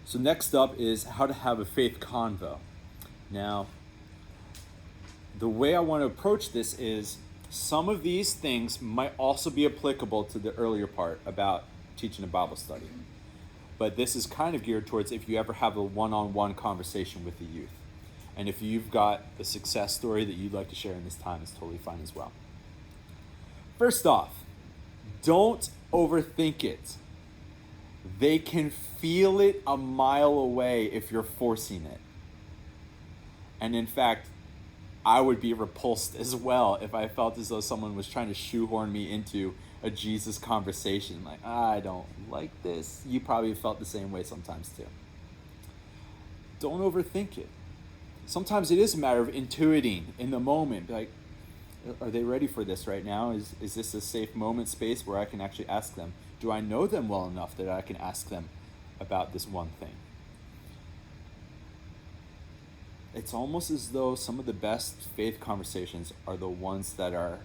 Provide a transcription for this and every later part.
So next up is how to have a faith convo. Now, the way I want to approach this is some of these things might also be applicable to the earlier part about teaching a Bible study. But this is kind of geared towards if you ever have a one-on-one conversation with the youth. And if you've got a success story that you'd like to share in this time, it's totally fine as well. First off, don't overthink it. They can feel it a mile away if you're forcing it. And in fact, I would be repulsed as well if I felt as though someone was trying to shoehorn me into a Jesus conversation. Like, I don't like this. You probably felt the same way sometimes too. Don't overthink it. Sometimes it is a matter of intuiting in the moment. Like, are they ready for this right now? Is this a safe moment space where I can actually ask them? Do I know them well enough that I can ask them about this one thing? It's almost as though some of the best faith conversations are the ones that are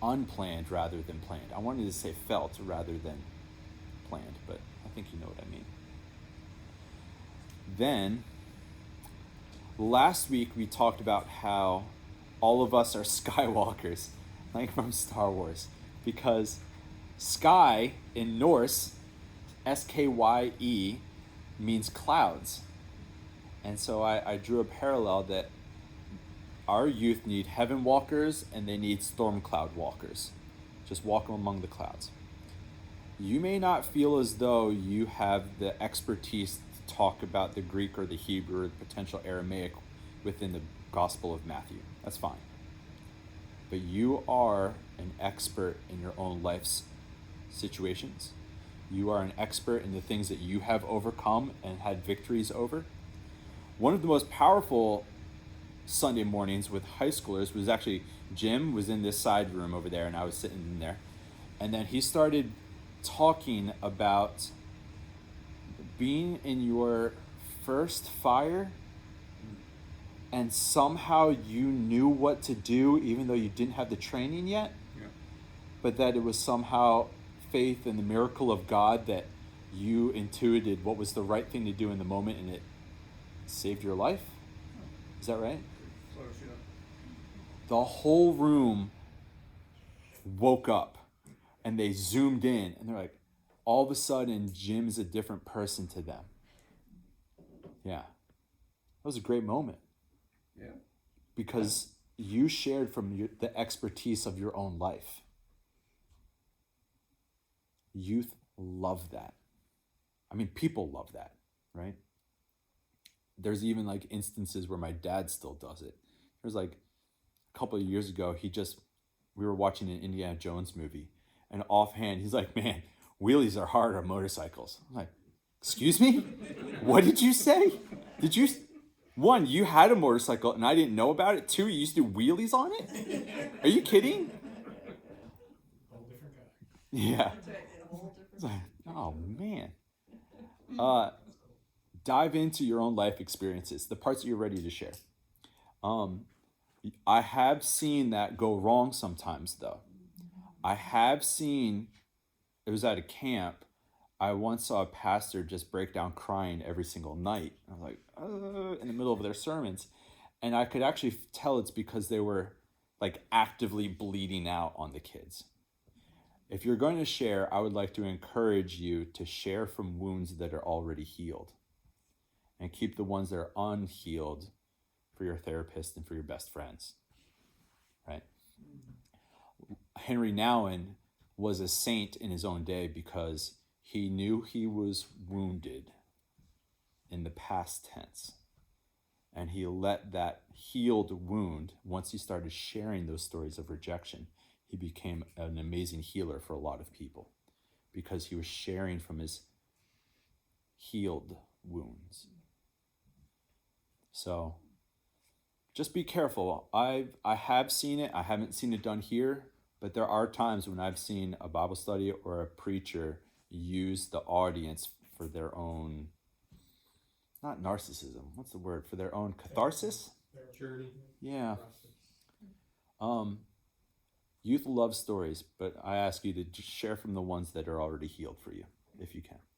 unplanned rather than planned. I wanted to say felt rather than planned, but I think you know what I mean. Then, last week we talked about how all of us are Skywalkers, like from Star Wars, because sky in Norse, S-K-Y-E, means clouds. And so I drew a parallel that our youth need heaven walkers and they need storm cloud walkers. Just walk among the clouds. You may not feel as though you have the expertise to talk about the Greek or the Hebrew or the potential Aramaic within the Gospel of Matthew. That's fine. But you are an expert in your own life's situations. You are an expert in the things that you have overcome and had victories over. One of the most powerful Sunday mornings with high schoolers was actually Jim was in this side room over there and I was sitting in there. And then he started talking about being in your first fire and somehow you knew what to do even though you didn't have the training yet. Yeah. But that it was somehow faith in the miracle of God that you intuited what was the right thing to do in the moment and it saved your life. Is that right? Close, yeah. The whole room woke up and they zoomed in and they're like, all of a sudden Jim is a different person to them. Yeah. That was a great moment. Yeah. Because you shared from the expertise of your own life. Youth love that. I mean, people love that, right? There's even like instances where my dad still does it. There's like a couple of years ago, we were watching an Indiana Jones movie and offhand, he's like, man, wheelies are hard on motorcycles. I'm like, excuse me? What did you say? One, you had a motorcycle and I didn't know about it. Two, you used to do wheelies on it? Are you kidding? Whole different guy. Yeah. Oh, man. Dive into your own life experiences, the parts that you're ready to share. I have seen that go wrong sometimes, though. I have seen, it was at a camp, I once saw a pastor just break down crying every single night. I was like, in the middle of their sermons. And I could actually tell it's because they were like actively bleeding out on the kids. If you're going to share, I would like to encourage you to share from wounds that are already healed and keep the ones that are unhealed for your therapist and for your best friends, right? Henri Nouwen was a saint in his own day because he knew he was wounded in the past tense. And he let that healed wound, once he started sharing those stories of rejection, he became an amazing healer for a lot of people because he was sharing from his healed wounds. So just be careful. I have seen it. I haven't seen it done here, but there are times when I've seen a Bible study or a preacher use the audience for their own, not narcissism, what's the word? For their own catharsis? Their journey. Yeah. Youth love stories, but I ask you to just share from the ones that are already healed for you. if you can.